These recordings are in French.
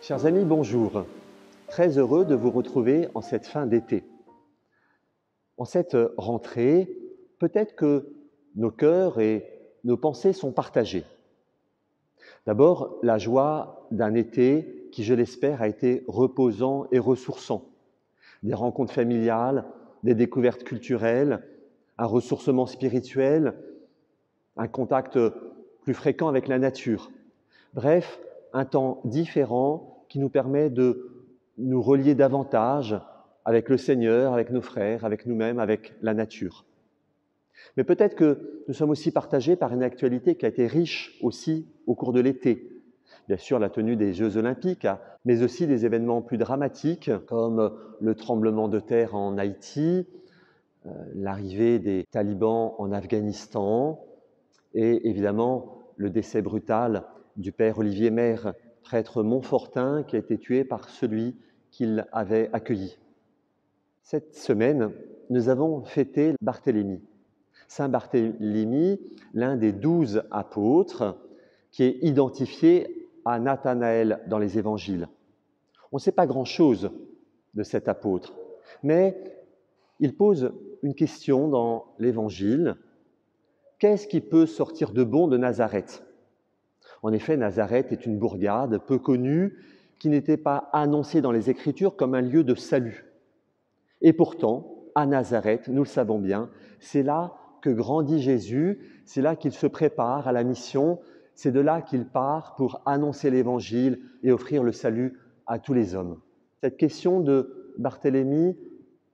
Chers amis, bonjour. Très heureux de vous retrouver en cette fin d'été. En cette rentrée, peut-être que nos cœurs et nos pensées sont partagés. D'abord, la joie d'un été qui, je l'espère, a été reposant et ressourçant. Des rencontres familiales, des découvertes culturelles, un ressourcement spirituel, un contact plus fréquent avec la nature. Bref, un temps différent qui nous permet de nous relier davantage avec le Seigneur, avec nos frères, avec nous-mêmes, avec la nature. Mais peut-être que nous sommes aussi partagés par une actualité qui a été riche aussi au cours de l'été. Bien sûr, la tenue des Jeux Olympiques, mais aussi des événements plus dramatiques comme le tremblement de terre en Haïti, l'arrivée des talibans en Afghanistan et évidemment le décès brutal du père Olivier Maire, prêtre montfortin qui a été tué par celui qu'il avait accueilli. Cette semaine, nous avons fêté Barthélemy. Saint Barthélemy, l'un des 12 apôtres, qui est identifié à Nathanaël dans les évangiles. On ne sait pas grand-chose de cet apôtre, mais il pose une question dans l'évangile. Qu'est-ce qui peut sortir de bon de Nazareth ? En effet, Nazareth est une bourgade peu connue qui n'était pas annoncée dans les Écritures comme un lieu de salut. Et pourtant, à Nazareth, nous le savons bien, c'est là que grandit Jésus, c'est là qu'il se prépare à la mission, c'est de là qu'il part pour annoncer l'Évangile et offrir le salut à tous les hommes. Cette question de Barthélemy,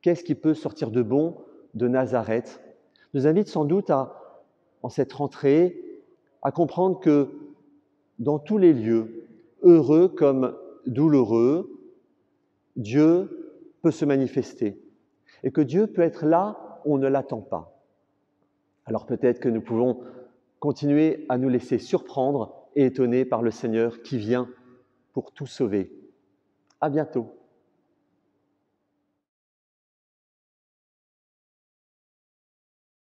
qu'est-ce qui peut sortir de bon de Nazareth, nous invite sans doute en cette rentrée à comprendre que dans tous les lieux, heureux comme douloureux, Dieu peut se manifester et que Dieu peut être là où on ne l'attend pas. Alors peut-être que nous pouvons continuer à nous laisser surprendre et étonner par le Seigneur qui vient pour tout sauver. À bientôt.